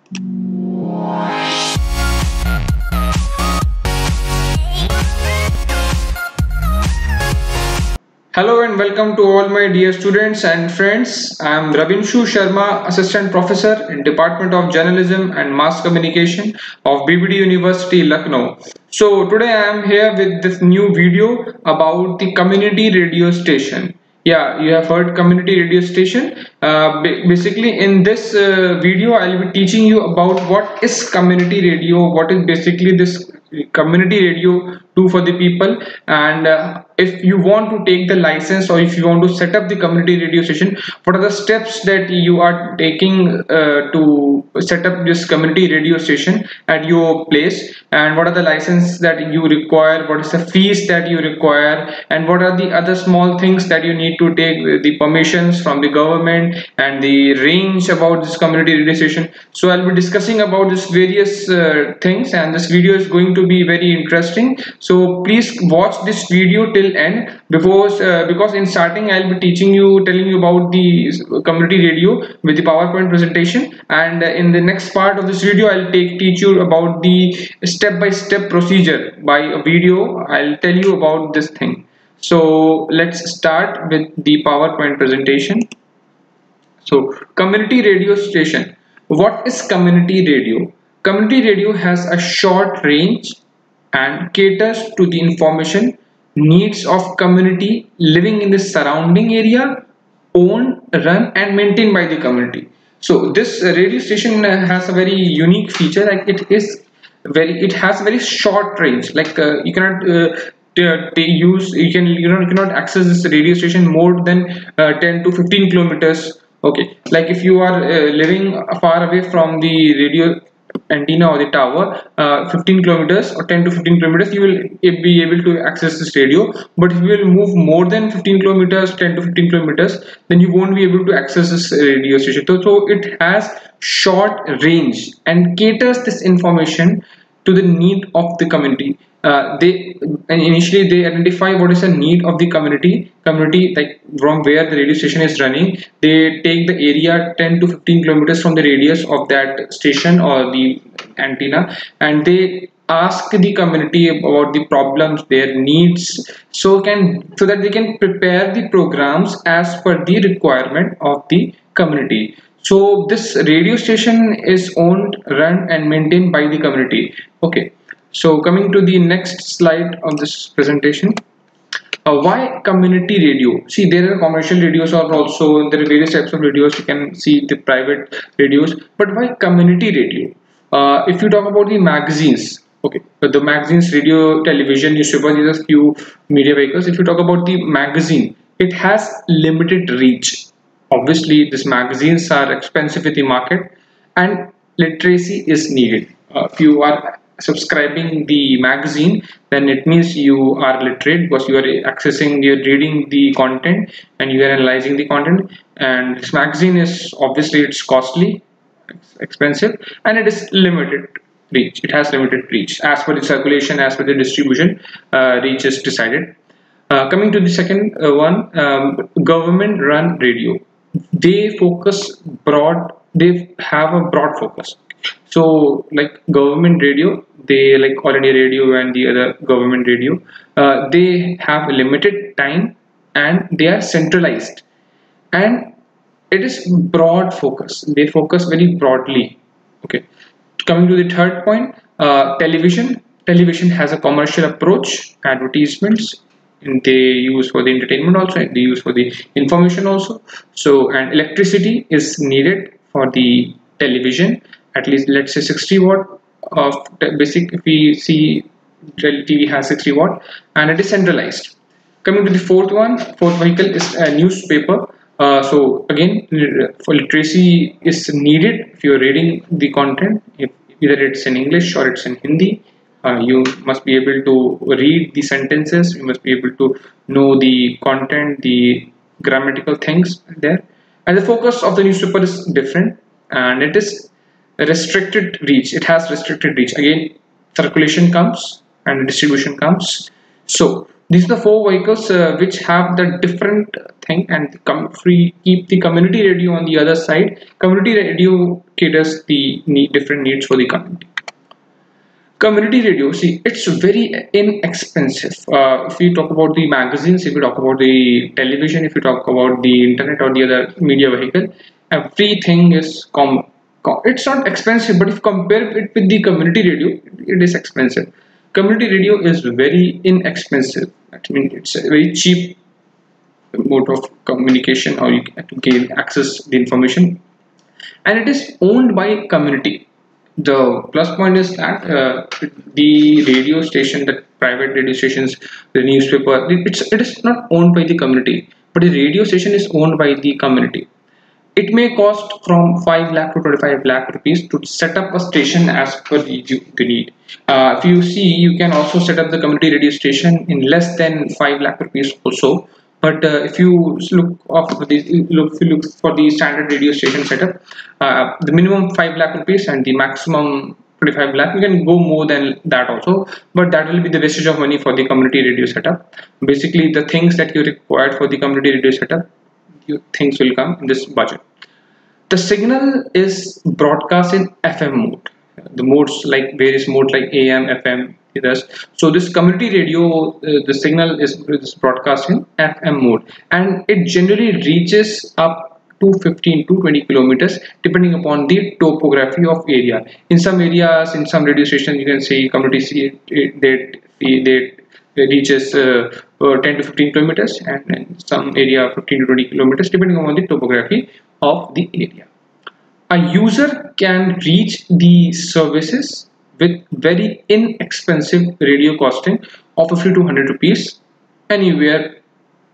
Hello and welcome to all my dear students and friends. I am Ravinshu Sharma, Assistant Professor in Department of Journalism and Mass Communication of BBD University, Lucknow. So today I am here with this new video about the community radio station. Yeah, you have heard community radio station. Basically in this video I'll be teaching you about what is community radio, what is basically this community radio do for the people, and if you want to take the license or if you want to set up the community radio station, what are the steps that you are taking to set up this community radio station at your place, and what are the license that you require, what is the fees that you require, and what are the other small things that you need to take the permissions from the government and the range about this community radio station. So I'll be discussing about this various things, and this video is going to be very interesting. So please watch this video till end, because in starting I'll be telling you about the community radio with the PowerPoint presentation, and in the next part of this video I'll teach you about the step-by-step procedure by a video. I'll tell you about this thing. So let's start with the PowerPoint presentation. So community radio station. What is community radio? Community radio has a short range and caters to the information needs of community living in the surrounding area, owned, run and maintained by the community. So this radio station has a very unique feature, like it has very short range, like you cannot you cannot access this radio station more than 10 to 15 kilometers. Okay, like if you are living far away from the radio antenna or the tower, 15 kilometers or 10 to 15 kilometers, you will be able to access this radio. But if you will move more than 15 kilometers, 10 to 15 kilometers, then you won't be able to access this radio station. So it has short range and caters this information to the need of the community. Initially they identify what is the need of the community, like from where the radio station is running. They take the area 10 to 15 kilometers from the radius of that station or the antenna, and they ask the community about the problems, their needs, so that they can prepare the programs as per the requirement of the community. So this radio station is owned, run and maintained by the community. Okay, so coming to the next slide of this presentation. Why community radio? See, there are commercial radios, or also there are various types of radios. You can see the private radios, but why community radio? If you talk about the magazines, okay, but the magazines, radio, television, newspaper, these are few media vehicles. If you talk about the magazine, it has limited reach. Obviously, these magazines are expensive in the market, and literacy is needed. If you are subscribing the magazine, then it means you are literate, because you are you're reading the content and you are analyzing the content. And this magazine is obviously it's costly, expensive, and it is limited reach. It has limited reach as per the circulation, as per the distribution. Reach is decided. Coming to the second one, government run radio. They focus broad. They have a broad focus. So like government radio, they like All India Radio and the other government radio, they have a limited time and they are centralized, and it is broad focus. They focus very broadly. Okay, coming to the third point, television has a commercial approach, advertisements, and they use for the entertainment also, and they use for the information also. So, and electricity is needed for the television, at least let's say 60 watt of basic. If we see TV has 60 watt, and it is centralized. Coming to the fourth vehicle is a newspaper. So again, for literacy is needed. If you're reading the content, either it's in English or it's in Hindi, you must be able to read the sentences, you must be able to know the content, the grammatical things there. And the focus of the newspaper is different, and it is restricted reach. It has restricted reach. Again, circulation comes and distribution comes. So these are the four vehicles which have the different thing, and keep the community radio on the other side. Community radio caters the different needs for the community. Community radio, see, it's very inexpensive. If you talk about the magazines, if you talk about the television, if you talk about the internet or the other media vehicle, everything is it's not expensive, but if you compare it with the community radio, it is expensive. Community radio is very inexpensive. I mean, it's a very cheap mode of communication, or you can gain access the information, and it is owned by community. The plus point is that the radio station, the private radio stations, the newspaper, it is not owned by the community, but the radio station is owned by the community. It may cost from 5 lakh to 25 lakh rupees to set up a station as per the need. If you see, you can also set up the community radio station in less than 5 lakh rupees also. But if you look for the standard radio station setup, the minimum 5 lakh rupees and the maximum 25 lakh, you can go more than that also, but that will be the wastage of money for the community radio setup. Basically, the things that you required for the community radio setup, things will come in this budget. The signal is broadcast in FM mode. The modes, like various modes like AM, FM, so this community radio, the signal is broadcast in FM mode, and it generally reaches up to 15 to 20 kilometers depending upon the topography of area. In some areas, in some radio stations, you can see community they reaches 10 to 15 kilometers, and in some area 15 to 20 kilometers depending upon the topography of the area. A user can reach the services with very inexpensive radio costing of 50 to 100 rupees anywhere,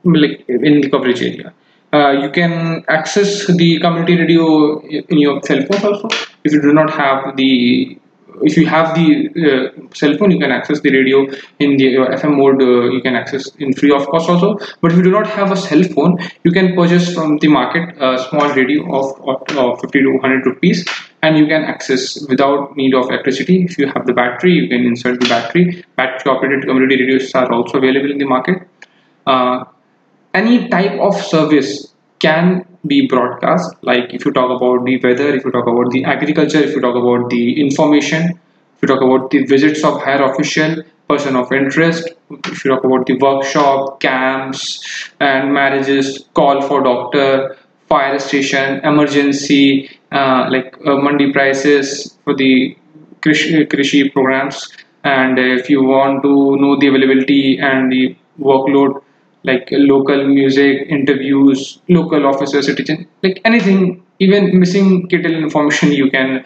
like in the coverage area. You can access the community radio in your cell phone also. If you do not have the, if you have the cell phone, you can access the radio in the FM mode. You can access in free of cost also. But if you do not have a cell phone, you can purchase from the market a small radio of 50 to 100 rupees, and you can access without need of electricity. If you have the battery, you can insert the battery. Battery operated community radios are also available in the market. Any type of service can be broadcast, like if you talk about the weather, if you talk about the agriculture, if you talk about the information, if you talk about the visits of higher official, person of interest, if you talk about the workshop, camps and marriages, call for doctor, fire station, emergency, mandi prices for the krishi programs, and if you want to know the availability and the workload, like local music, interviews, local officer, citizen, like anything, even missing kettle information, you can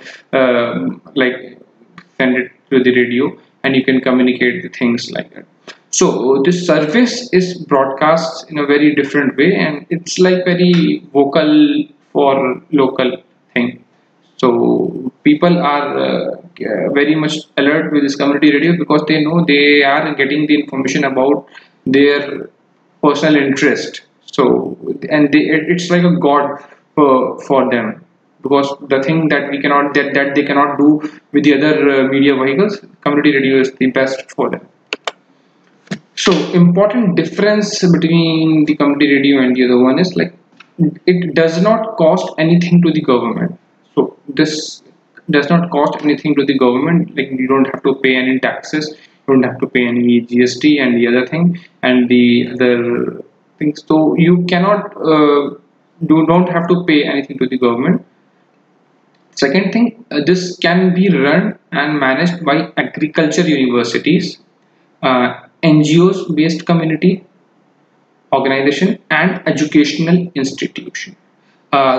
send it to the radio, and you can communicate the things like that. So this service is broadcast in a very different way, and it's like very vocal for local thing. So people are very much alert with this community radio, because they know they are getting the information about their personal interest. So, and it's like a god for them, because the thing that we cannot, that they cannot do with the other media vehicles, community radio is the best for them. So important difference between the community radio and the other one is, like, it does not cost anything to the government. So this does not cost anything to the government, like you don't have to pay any taxes, you don't have to pay any GST and the other thing and the other things. So you cannot don't have to pay anything to the government. Second thing, this can be run and managed by agriculture universities, NGOs based community organization, and educational institution.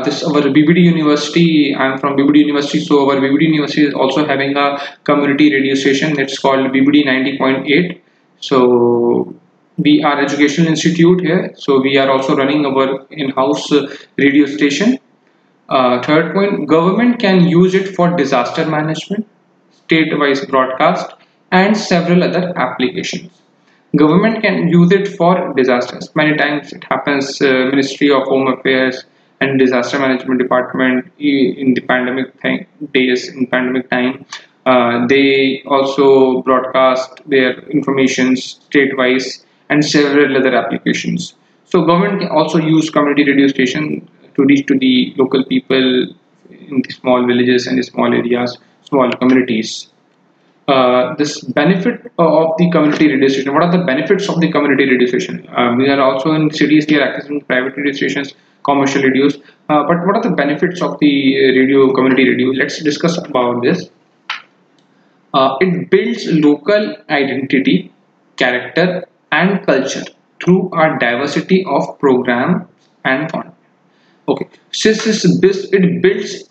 This our BBD University. I'm from BBD University, so our BBD University is also having a community radio station. It's called BBD 90.8. So we are educational institute here. So we are also running our in-house radio station. Third point, government can use it for disaster management, state-wise broadcast, and several other applications. Government can use it for disasters. Many times it happens, Ministry of Home Affairs and Disaster Management Department in the pandemic days, in pandemic time, They also broadcast their informations state-wise and several other applications. So government can also use community radio station to reach to the local people in the small villages and the small areas, small communities. This benefit of the community radio station. What are the benefits of the community radio station? We are also in cities. We are accessing private radio stations, commercial radios. But what are the benefits of the radio, community radio? Let's discuss about this. It builds local identity, character, and culture through a diversity of programs and content. Okay, since it builds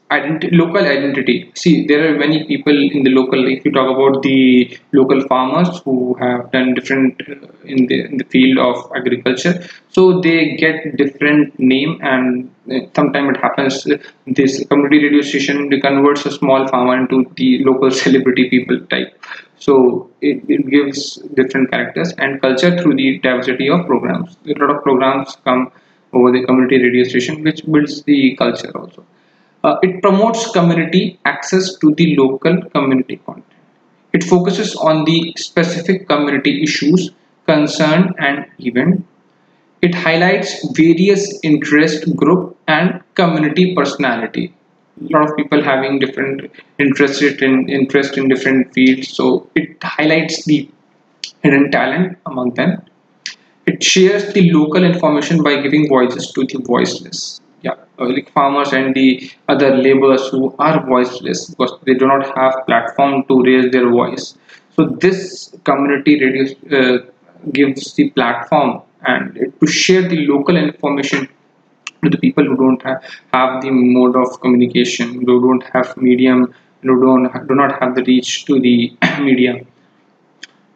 local identity. See, there are many people in the local. If you talk about the local farmers who have done different in the field of agriculture, so they get different name, and sometimes it happens. This community radio station converts a small farmer into the local celebrity people type. So it gives different characters and culture through the diversity of programs. A lot of programs come over the community radio station, which builds the culture also. It promotes community access to the local community content. It focuses on the specific community issues, concern, and event. It highlights various interest group and community personality. A lot of people having different interest in different fields, so it highlights the hidden talent among them. It shares the local information by giving voices to the voiceless. Yeah, like farmers and the other laborers who are voiceless because they do not have platform to raise their voice. So this community radio gives the platform and to share the local information to the people who don't have the mode of communication, who don't have medium, who do not have the reach to the media.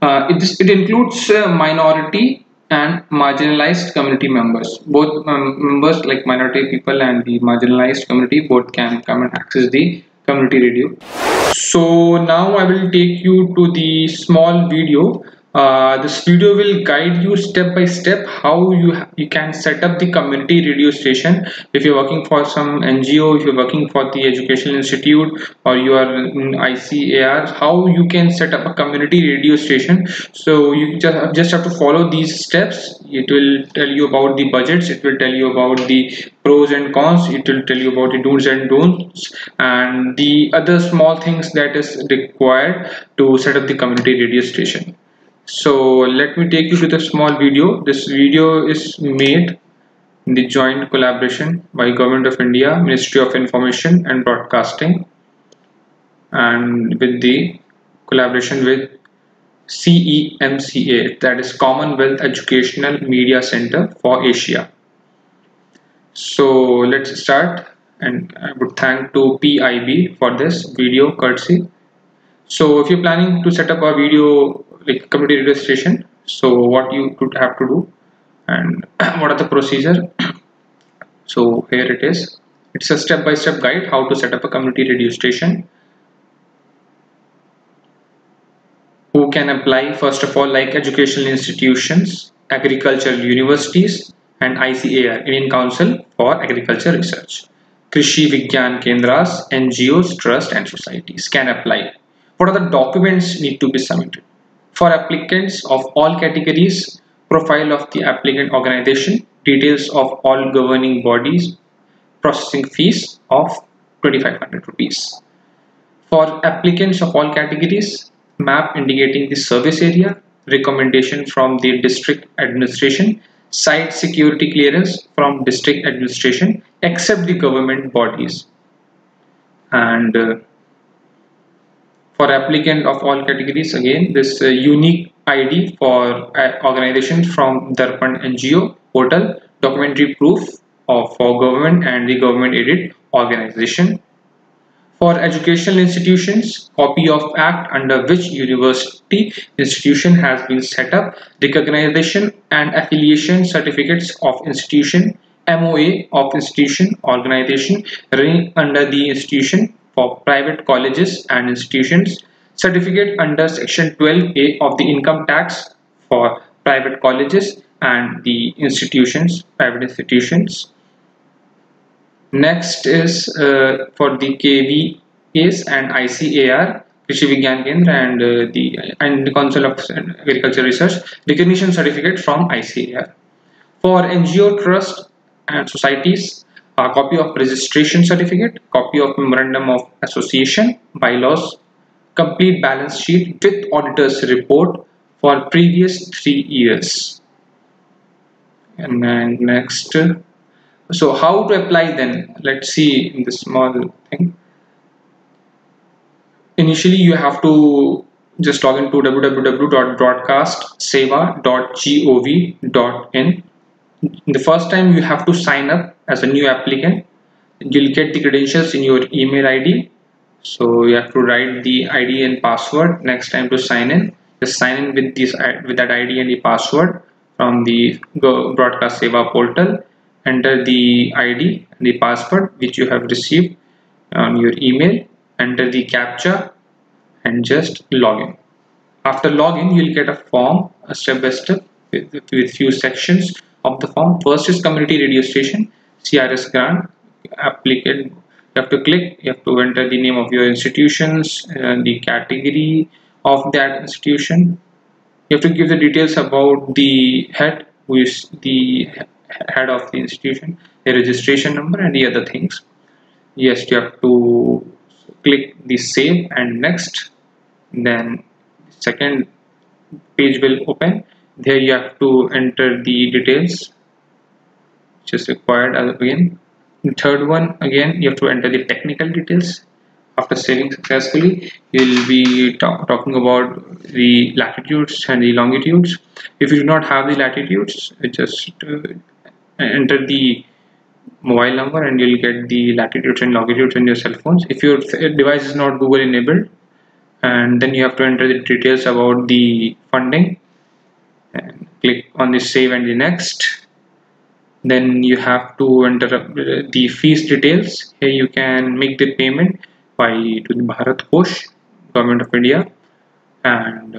It includes minority and marginalized community members. Both members like minority people and the marginalized community both can come and access the community radio. So now I will take you to the small video. This video will guide you step by step how you can set up the community radio station. If you're working for some NGO, if you're working for the educational institute, or you are in ICAR, how you can set up a community radio station. So you just have to follow these steps. It will tell you about the budgets, it will tell you about the pros and cons, it will tell you about the do's and don'ts and the other small things that is required to set up the community radio station. So let me take you to the small video. This video is made in the joint collaboration by Government of India, Ministry of Information and Broadcasting, and with the collaboration with CEMCA, that is Commonwealth Educational Media Center for Asia. So let's start, and I would thank to PIB for this video courtesy. So if you're planning to set up a video like community radio station, so what you could have to do and what are the procedure. So here it is. It's a step-by-step guide how to set up a community radio station. Who can apply? First of all, like educational institutions, agricultural universities, and ICAR, Indian Council for Agriculture Research. Krishi Vigyan Kendras, NGOs, trust and societies can apply. What are the documents need to be submitted? For applicants of all categories, profile of the applicant organization, details of all governing bodies, processing fees of 2500 rupees. For applicants of all categories, map indicating the service area, recommendation from the district administration, site security clearance from district administration except the government bodies. And for applicant of all categories, again this unique ID for organization from Darpan NGO portal, documentary proof for government and the government aided organization. For educational institutions, copy of act under which university institution has been set up, recognition and affiliation certificates of institution, MOA of institution, organization running under the institution. For private colleges and institutions, certificate under section 12A of the income tax for private colleges and the institutions, private institutions. Next is for the KVAs and ICAR, Krishi Vigyan Kendra and the Council of Agriculture Research recognition certificate from ICAR. For NGO trust and societies, a copy of registration certificate, copy of memorandum of association, bylaws, complete balance sheet with auditor's report for previous 3 years. And then next, so how to apply then? Let's see in this small thing. Initially, you have to just log into www.broadcastseva.gov.in. The first time you have to sign up as a new applicant. You'll get the credentials in your email ID. So you have to write the ID and password. Next time to sign in, just sign in with that ID and the password from the Broadcast Seva portal. Enter the ID and the password which you have received on your email. Enter the captcha and just log in. After login, you'll get a form, a step by step with few sections of the form. First is community radio station, CRS grant applicant. You have to click, you have to enter the name of your institutions, the category of that institution. You have to give the details about the head, who is the head of the institution, the registration number and the other things. Yes, you have to click the save and next. Then second page will open. There you have to enter the details which is required again. The third one, again you have to enter the technical details. After saving successfully, you will be talking about the latitudes and the longitudes. If you do not have the latitudes, just enter the mobile number and you'll get the latitudes and longitudes in your cell phones. If your device is not Google enabled, and then you have to enter the details about the funding and click on the save and the next. Then you have to enter the fees details. Here you can make the payment to the Bharat Posh, Government of India, and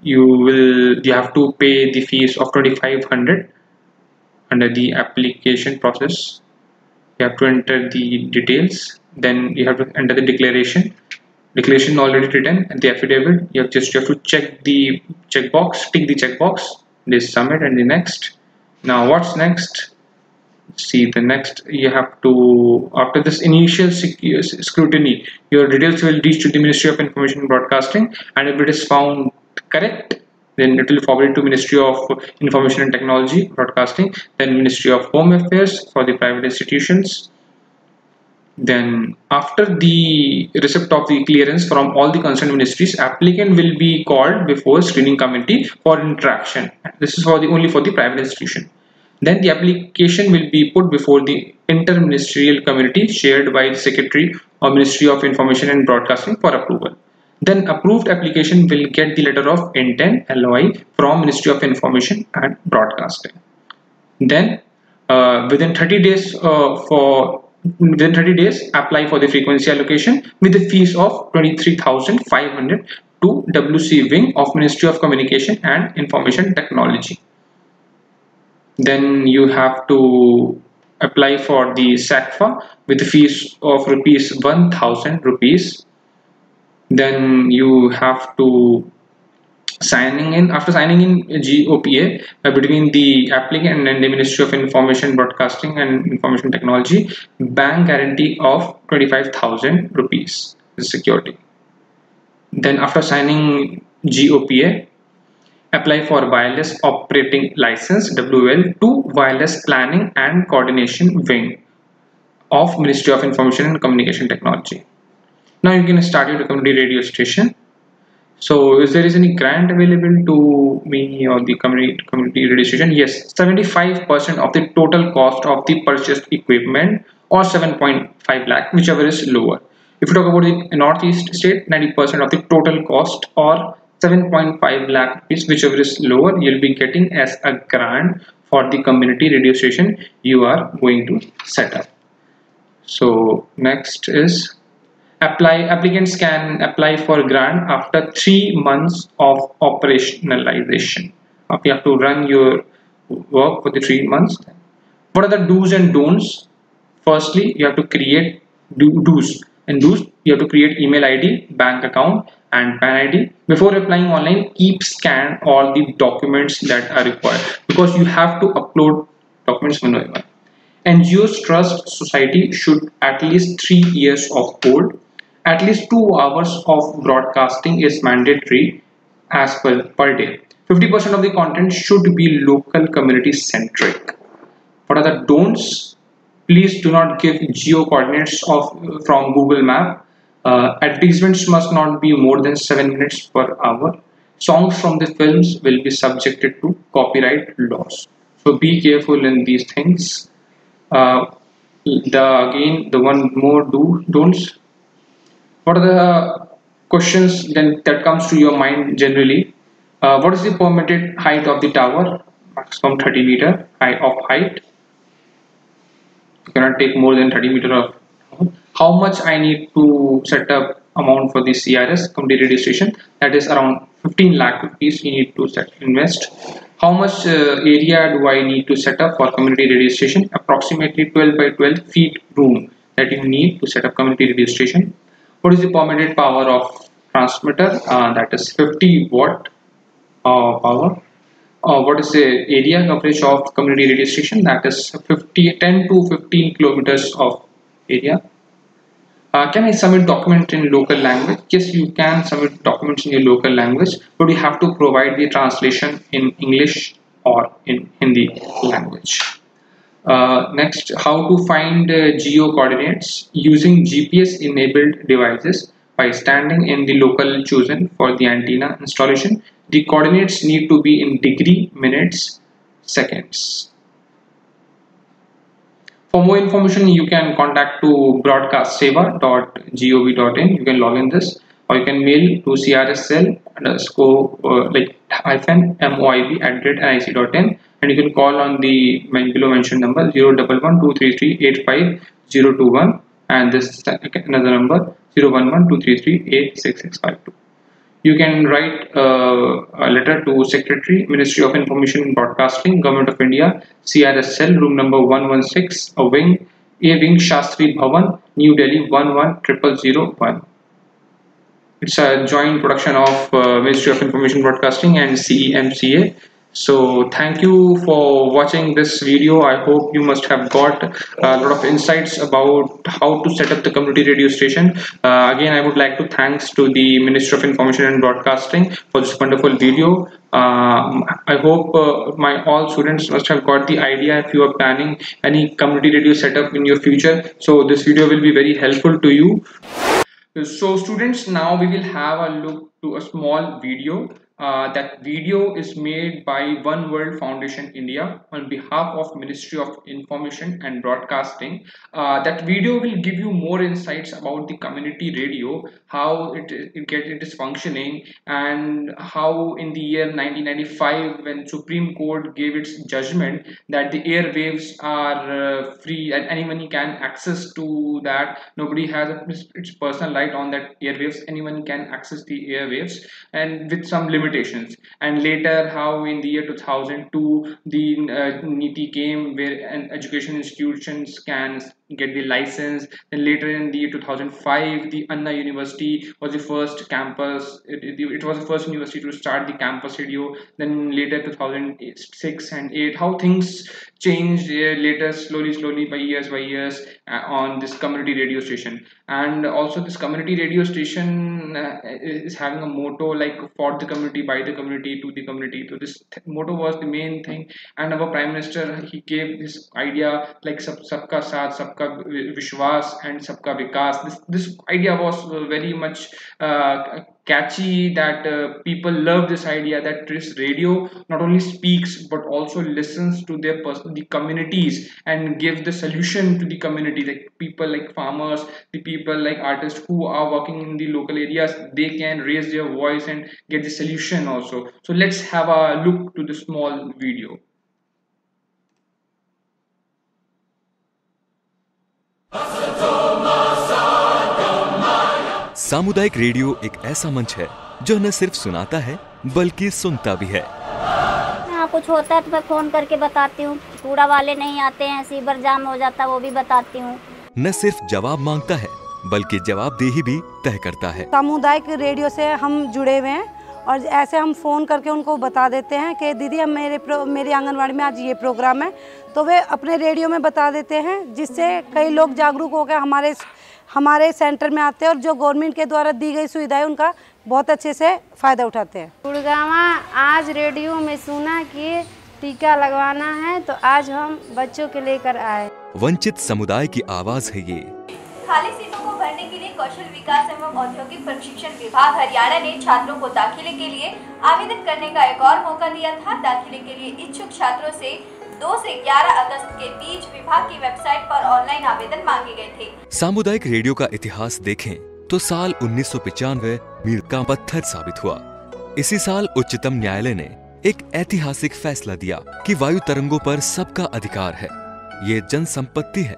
you have to pay the fees of 2,500 under the application process. You have to enter the details. Then you have to enter the declaration already written, and the affidavit. You have to check the checkbox, tick the checkbox, this submit and the next. Now what's next? See the next, you have to, after this initial scrutiny, your details will reach to the Ministry of Information and Broadcasting, and if it is found correct, then it will forward to Ministry of Information and Technology Broadcasting, then Ministry of Home Affairs for the private institutions. Then after the receipt of the clearance from all the concerned ministries, applicant will be called before screening committee for interaction. This is only for the private institution. Then the application will be put before the interministerial committee chaired by the Secretary or Ministry of Information and Broadcasting for approval. Then approved application will get the letter of intent (LOI) from Ministry of Information and Broadcasting. Then within 30 days apply for the frequency allocation with the fees of 23,500 to WC wing of Ministry of Communication and Information Technology. Then you have to apply for the SACFA with the fees of ₹1,000. Then you have to signing in. After signing in GOPA between the applicant and the Ministry of Information Broadcasting and Information Technology, bank guarantee of ₹25,000 security. Then after signing GOPA, apply for wireless operating license WL to wireless planning and coordination wing of Ministry of Information and Communication Technology. Now you can start your community radio station. So is there any grant available to me or the community radio station? Yes, 75% of the total cost of the purchased equipment, or 7.5 lakh, whichever is lower. If you talk about the Northeast state, 90% of the total cost, or 7.5 lakh rupees, whichever is lower, you'll be getting as a grant for the community radio station you are going to set up. So next is applicants can apply for grant after 3 months of operationalization. You have to run your work for the 3 months. What are the do's and don'ts? Firstly, you have to create do's. And do's, you have to create email ID, bank account, and PAN ID. Before applying online, keep scan all the documents that are required, because you have to upload documents one by one. NGOs Trust Society should at least 3 years of old. At least 2 hours of broadcasting is mandatory as per day. 50% of the content should be local community centric. What are the don'ts? Please do not give geo coordinates from Google Map. Advertisements must not be more than 7 minutes per hour. Songs from the films will be subjected to copyright laws. So be careful in these things. The one more don'ts. What are the questions then that comes to your mind generally? What is the permitted height of the tower? Maximum 30 meter height. You cannot take more than 30 meter of. How much I need to set up amount for the CRS, community radio station? That is around 15 lakh rupees you need to invest. How much area do I need to set up for community radio station? Approximately 12 by 12 feet room that you need to set up community radio station. What is the permitted power of transmitter? That is 50 watt power. What is the area coverage of community radio station? That is 10 to 15 kilometers of area. Can I submit document in local language? Yes, you can submit documents in your local language, but you have to provide the translation in English or in Hindi language. Next, how to find geo coordinates using GPS enabled devices by standing in the local chosen for the antenna installation. The coordinates need to be in degree, minutes, seconds. For more information, you can contact to broadcastseva.gov.in. You can log in this, or you can mail to crscell_-moib@nic.in, and you can call on the below mentioned number 011-233-85021, and this another number 011-233-86652. You can write a letter to Secretary, Ministry of Information and Broadcasting, Government of India, CRS cell, room number 116, A wing, Shastri Bhavan, New Delhi 11001. It's a joint production of Ministry of Information Broadcasting and CEMCA. So thank you for watching this video. I hope you must have got a lot of insights about how to set up the community radio station. Again, I would like to thanks to the Ministry of Information and Broadcasting for this wonderful video. I hope my all students must have got the idea if you are planning any community radio setup in your future. So this video will be very helpful to you. So students, now we will have a look to a small video. That video is made by One World Foundation India on behalf of Ministry of Information and Broadcasting. That video will give you more insights about the community radio, how it is functioning, and how in the year 1995, when Supreme Court gave its judgment that the airwaves are free and anyone can access to that. Nobody has its personal right on that airwaves. Anyone can access the airwaves, and with some limitations. And later, how in the year 2002 the NITI came, where education institutions can get the license. Then later in the year 2005, the Anna University was the first campus. It was the first university to start the campus radio. Then later 2006 and 8, how things changed later, slowly by years on this community radio station. And also this community radio station is having a motto like for the community, by the community, to the community. So this motto was the main thing, and our Prime Minister, he gave this idea like sabka saath, sabka vishwas, and sabka vikas. This idea was very much catchy, that people love this idea that this radio not only speaks but also listens to their the communities and gives the solution to the community, like people like farmers, the people like artists who are working in the local areas, they can raise their voice and get the solution also. So let's have a look to the small video. सामुदायिक radio एक ऐसा मंच है जो न सिर्फ सुनाता है बल्कि सुनता भी है। हाँ, कुछ होता है तो मैं फोन करके बताती हूँ। कूड़ा वाले नहीं आते हैं, सीवर जाम हो जाता है, वो भी बताती हूँ। न सिर्फ जवाब मांगता है बल्कि जवाबदेही भी तय करता है। सामुदायिक रेडियो से हम जुड़े हुए हैं और ऐसे हम फ़ोन करके उनको बता देते हैं कि दीदी हम मेरी आंगनवाड़ी में आज ये प्रोग्राम है, तो वे अपने रेडियो में बता देते हैं, जिससे कई लोग जागरूक होकर हमारे सेंटर में आते हैं और जो गवर्नमेंट के द्वारा दी गई सुविधाएं उनका बहुत अच्छे से फ़ायदा उठाते हैं। गुड़गांव आज रेडियो में सुना कि टीका लगवाना है, तो आज हम बच्चों के लेकर आए। वंचित समुदाय की आवाज़ है ये। खाली सीटों को भरने के लिए कौशल विकास एवं औद्योगिक प्रशिक्षण विभाग हरियाणा ने छात्रों को दाखिले के लिए आवेदन करने का एक और मौका दिया था। दाखिले के लिए इच्छुक छात्रों से 2 से 11 अगस्त के बीच विभाग की वेबसाइट पर ऑनलाइन आवेदन मांगे गए थे। सामुदायिक रेडियो का इतिहास देखें तो साल 1995 मील का पत्थर साबित हुआ। इसी साल उच्चतम न्यायालय ने एक ऐतिहासिक फैसला दिया कि वायु तरंगों पर सबका अधिकार है, ये जन संपत्ति है।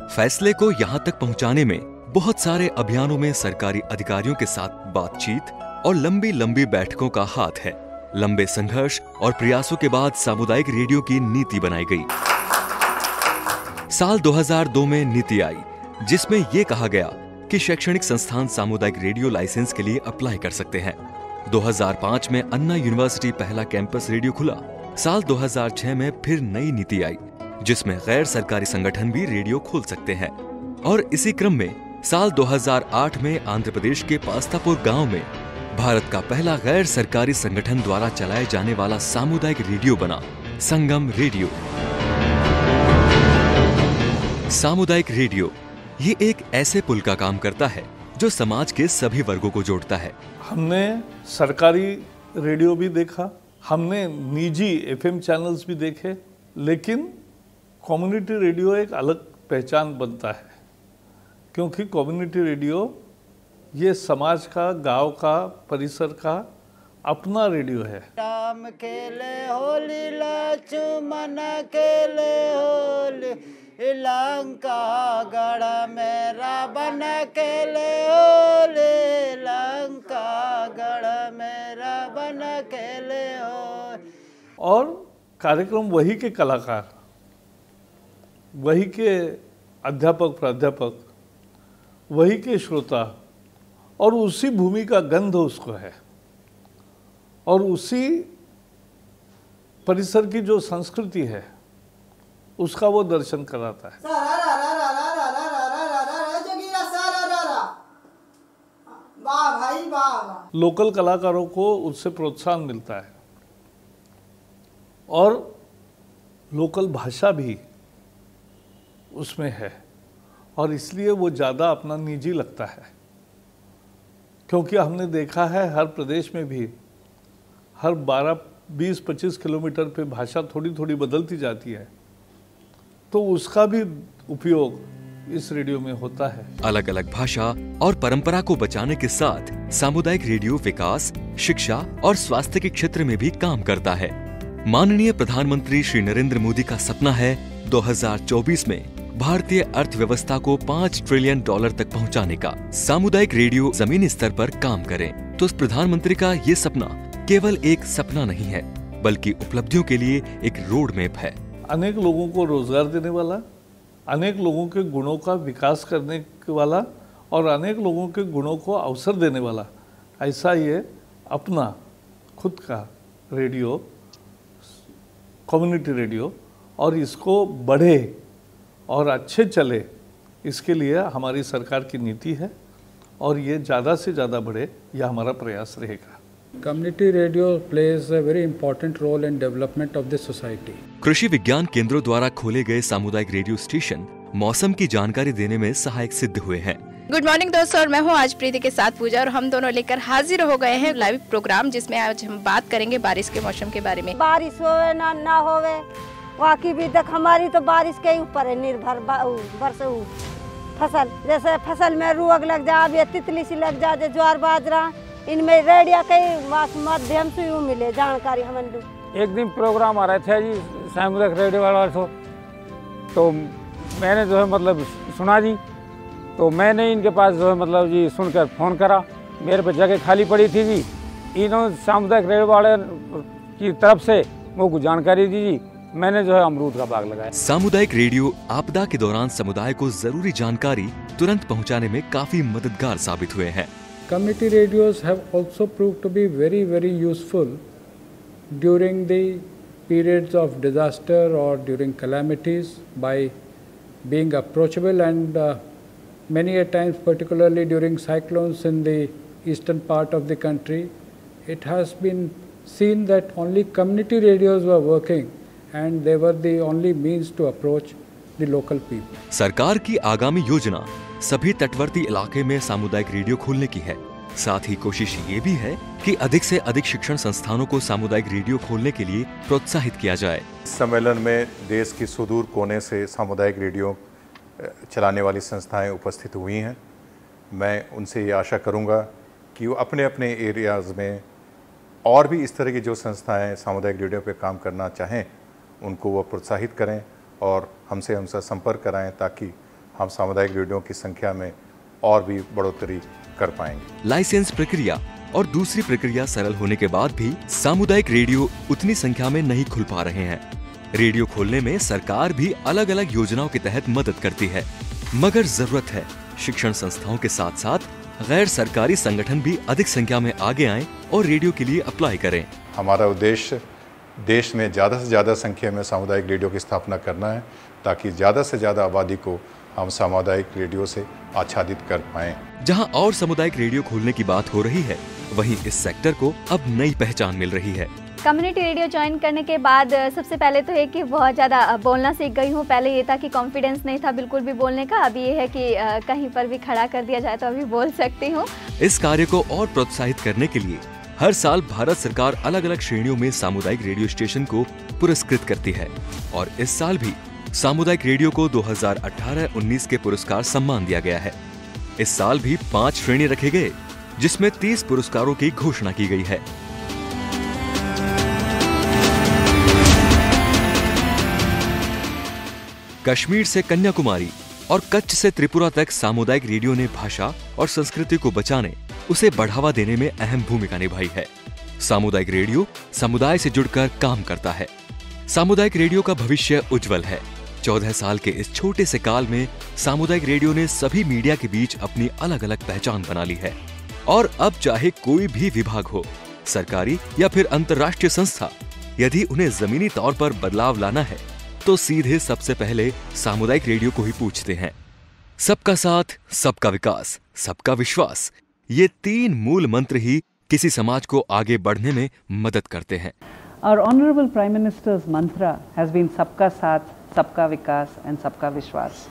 फैसले को यहाँ तक पहुँचाने में बहुत सारे अभियानों में सरकारी अधिकारियों के साथ बातचीत और लंबी लंबी बैठकों का हाथ है। लंबे संघर्ष और प्रयासों के बाद सामुदायिक रेडियो की नीति बनाई गई। साल 2002 में नीति आई, जिसमें ये कहा गया कि शैक्षणिक संस्थान सामुदायिक रेडियो लाइसेंस के लिए अप्लाई कर सकते हैं। 2005 में अन्ना यूनिवर्सिटी पहला कैंपस रेडियो खुला। साल 2006 में फिर नई नीति आई, जिसमें गैर सरकारी संगठन भी रेडियो खोल सकते हैं। और इसी क्रम में साल 2008 में आंध्र प्रदेश के पास्तापुर गांव में भारत का पहला गैर सरकारी संगठन द्वारा चलाए जाने वाला सामुदायिक रेडियो बना संगम रेडियो। सामुदायिक रेडियो ये एक ऐसे पुल का काम करता है जो समाज के सभी वर्गों को जोड़ता है। हमने सरकारी रेडियो भी देखा, हमने निजी एफएम चैनल्स भी देखे, लेकिन कम्युनिटी रेडियो एक अलग पहचान बनता है, क्योंकि कम्युनिटी रेडियो ये समाज का, गांव का, परिसर का अपना रेडियो है। राम खेले होली लक्ष्मण खेले होली, लंका गढ़ में रावण खेले होली, लंका गढ़ में रावण खेले होली। और कार्यक्रम वही के कलाकार, वही के अध्यापक प्राध्यापक, वही के श्रोता, और उसी भूमि का गंध उसको है, और उसी परिसर की जो संस्कृति है उसका वो दर्शन कराता है। लोकल कलाकारों को उससे प्रोत्साहन मिलता है और लोकल भाषा भी उसमें है, और इसलिए वो ज़्यादा अपना निजी लगता है। क्योंकि हमने देखा है हर प्रदेश में भी हर 12, 20, 25 किलोमीटर पे भाषा थोड़ी थोड़ी बदलती जाती है, तो उसका भी उपयोग इस रेडियो में होता है। अलग अलग भाषा और परंपरा को बचाने के साथ सामुदायिक रेडियो विकास, शिक्षा और स्वास्थ्य के क्षेत्र में भी काम करता है। माननीय प्रधानमंत्री श्री नरेंद्र मोदी का सपना है 2024 में भारतीय अर्थव्यवस्था को $5 ट्रिलियन तक पहुंचाने का। सामुदायिक रेडियो जमीनी स्तर पर काम करें तो प्रधानमंत्री का ये सपना केवल एक सपना नहीं है, बल्कि उपलब्धियों के लिए एक रोड मैप है। अनेक लोगों को रोजगार देने वाला, अनेक लोगों के गुणों का विकास करने वाला और अनेक लोगों के गुणों को अवसर देने वाला, ऐसा ये अपना खुद का रेडियो, कम्युनिटी रेडियो, और इसको बढ़े और अच्छे चले, इसके लिए हमारी सरकार की नीति है और ये ज़्यादा से ज़्यादा बढ़े, यह हमारा प्रयास रहेगा। Community radio plays a very important role in development of the society. कृषि विज्ञान केंद्रों द्वारा खोले गए सामुदायिक रेडियो स्टेशन मौसम की जानकारी देने में सहायक सिद्ध हुए हैं। गुड मॉर्निंग दोस्तों, और मैं हूँ आज प्रीति के साथ पूजा, और हम दोनों लेकर हाजिर हो गए हैं लाइव प्रोग्राम, जिसमें आज हम बात करेंगे बारिश के मौसम के बारे में। बारिश होवे ना होवे, वाकई भी तक हमारी तो बारिश के ऊपर है निर्भर। बरसे फसल, जैसे फसल में रोग लग जा, अब ये तितली सी लग जा, ज्वार बाजरा, इनमें रेडियो के माध्यम से यूँ मिले जानकारी हमन। एक दिन प्रोग्राम आ रहे थे जी सामुदायिक रेडियो वाला, तो मैंने जो है मतलब सुना जी, तो मैंने इनके पास जो है मतलब जी सुनकर फ़ोन करा। मेरे पे जगह खाली पड़ी थी जी, इन्होंने सामुदायिक रेडियो वाले की तरफ से मुझको जानकारी दी जी, मैंने जो है अमरूद का बाग लगाया। सामुदायिक रेडियो आपदा के दौरान समुदाय को जरूरी जानकारी तुरंत पहुंचाने में काफी मददगार साबित हुए हैं। Community radios have also proved to be very, very useful during the periods of disaster or during calamities by being approachable, and many a times, particularly during cyclones in the eastern part of the country, it has been seen that only community radios were working and they were the only means to approach the local people. सरकार की आगामी योजना सभी तटवर्ती इलाके में सामुदायिक radio खोलने की है। साथ ही कोशिश ये भी है कि अधिक से अधिक शिक्षण संस्थानों को सामुदायिक रेडियो खोलने के लिए प्रोत्साहित किया जाए। इस सम्मेलन में देश की सुदूर कोने से सामुदायिक रेडियो चलाने वाली संस्थाएं उपस्थित हुई हैं। मैं उनसे ये आशा करूंगा कि वो अपने अपने एरियाज़ में और भी इस तरह की जो संस्थाएं सामुदायिक रेडियो पे काम करना चाहें उनको वो प्रोत्साहित करें और हमसे संपर्क कराएं ताकि हम सामुदायिक रेडियो की संख्या में और भी बढ़ोतरी कर पाएंगे। लाइसेंस प्रक्रिया और दूसरी प्रक्रिया सरल होने के बाद भी सामुदायिक रेडियो उतनी संख्या में नहीं खुल पा रहे हैं। रेडियो खोलने में सरकार भी अलग अलग योजनाओं के तहत मदद करती है, मगर जरूरत है शिक्षण संस्थाओं के साथ साथ गैर सरकारी संगठन भी अधिक संख्या में आगे आएं और रेडियो के लिए अप्लाई करें। हमारा उद्देश्य देश में ज़्यादा से ज़्यादा संख्या में सामुदायिक रेडियो की स्थापना करना है ताकि ज़्यादा से ज़्यादा आबादी को हम सामुदायिक रेडियो से आच्छादित कर पाएं। जहां और सामुदायिक रेडियो खोलने की बात हो रही है, वहीं इस सेक्टर को अब नई पहचान मिल रही है। कम्युनिटी रेडियो ज्वाइन करने के बाद सबसे पहले तो है कि बहुत ज़्यादा बोलना सीख गई हूँ। पहले ये था कि कॉन्फिडेंस नहीं था बिल्कुल भी बोलने का, अभी ये है कि कहीं पर भी खड़ा कर दिया जाए तो अभी बोल सकती हूँ। इस कार्य को और प्रोत्साहित करने के लिए हर साल भारत सरकार अलग अलग श्रेणियों में सामुदायिक रेडियो स्टेशन को पुरस्कृत करती है और इस साल भी सामुदायिक रेडियो को 2018-19 के पुरस्कार सम्मान दिया गया है। इस साल भी 5 श्रेणी रखे गए जिसमें 30 पुरस्कारों की घोषणा की गई है। कश्मीर से कन्याकुमारी और कच्छ से त्रिपुरा तक सामुदायिक रेडियो ने भाषा और संस्कृति को बचाने, उसे बढ़ावा देने में अहम भूमिका निभाई है। सामुदायिक रेडियो समुदाय से जुड़कर काम करता है। सामुदायिक रेडियो का भविष्य उज्जवल है। 14 साल के इस छोटे से काल में सामुदायिक रेडियो ने सभी मीडिया के बीच अपनी अलग अलग पहचान बना ली है और अब चाहे कोई भी विभाग हो, सरकारी या फिर अंतर्राष्ट्रीय संस्था, यदि उन्हें जमीनी तौर पर बदलाव लाना है तो सीधे सबसे पहले सामुदायिक रेडियो को ही पूछते हैं। सबका साथ, सबका विकास, सबका विश्वास, ये 3 मूल मंत्र ही किसी समाज को आगे बढ़ने में मदद करते हैं। Our Honorable Prime Minister's mantra has been Sabka Saath, Sabka Vikas and Sabka Vishwas.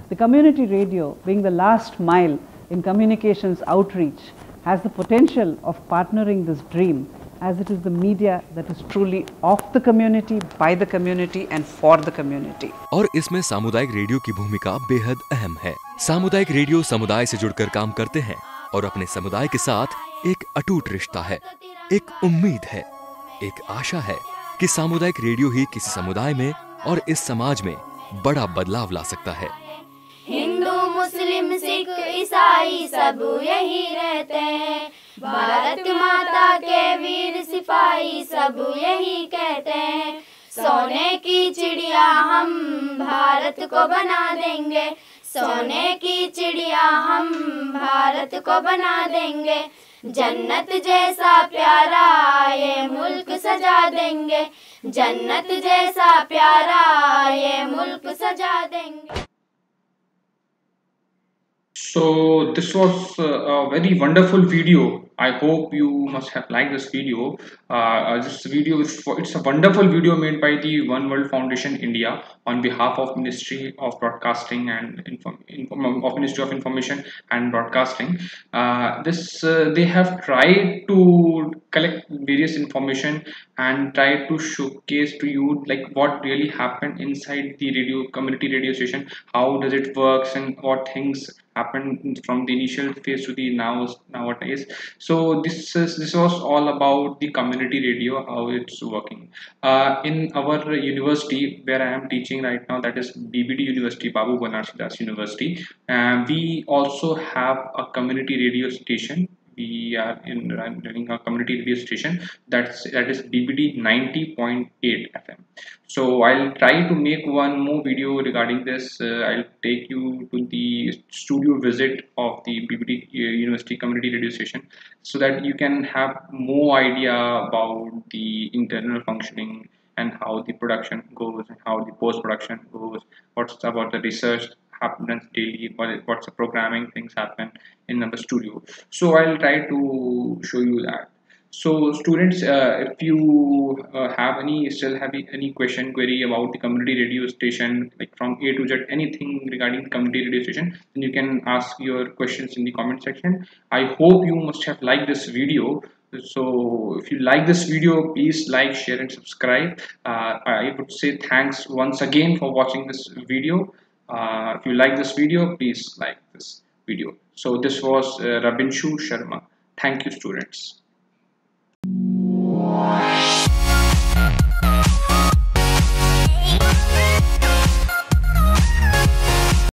The community radio, being the last mile in communications outreach, has the potential of partnering this dream, as it is the media that is truly of the community, by the community and for the community. और इसमें सामुदायिक radio की भूमिका बेहद अहम है। सामुदायिक radio समुदाय से जुड़कर काम करते हैं और अपने समुदाय के साथ एक अटूट रिश्ता है, एक उम्मीद है, एक आशा है कि सामुदायिक रेडियो ही किसी समुदाय में और इस समाज में बड़ा बदलाव ला सकता है। हिंदू, मुस्लिम, सिख, ईसाई सब यही रहते हैं, भारत माता के वीर सिपाही सब यही कहते हैं, सोने की चिड़िया हम भारत को बना देंगे, सोने की चिड़िया हम भारत को बना देंगे, जन्नत जैसा प्यारा ये मुल्क सजा देंगे, जन्नत जैसा प्यारा ये मुल्क सजा देंगे। So this was a very wonderful video. I hope you must have liked this video. This video it's a wonderful video made by the One World Foundation India on behalf of Ministry of Broadcasting and Ministry of Information and Broadcasting. They have tried to collect various information and try to showcase to you like what really happened inside the community radio station, how does it works and what things happened from the initial phase to the nowadays. So this was all about the community radio, how it's working. In our university where I am teaching right now, that is BBD University, Babu Banarsidas University, we also have a community radio station we are running a community radio station that is BBD 90.8 FM. So I'll try to make one more video regarding this. I'll take you to the studio visit of the BBD University community radio station, so that you can have more idea about the internal functioning and how the production goes and how the post production goes, what's about the research happens daily, what's the programming things happen in our studio. So I'll try to show you that. So students, if you still have any question, query about the community radio station, like from A to Z, anything regarding the community radio station, then you can ask your questions in the comment section. I hope you must have liked this video. So if you like this video, please like, share and subscribe. I would say thanks once again for watching this video. If you like this video, please like this video. So this was Rabinshu Sharma. Thank you, students.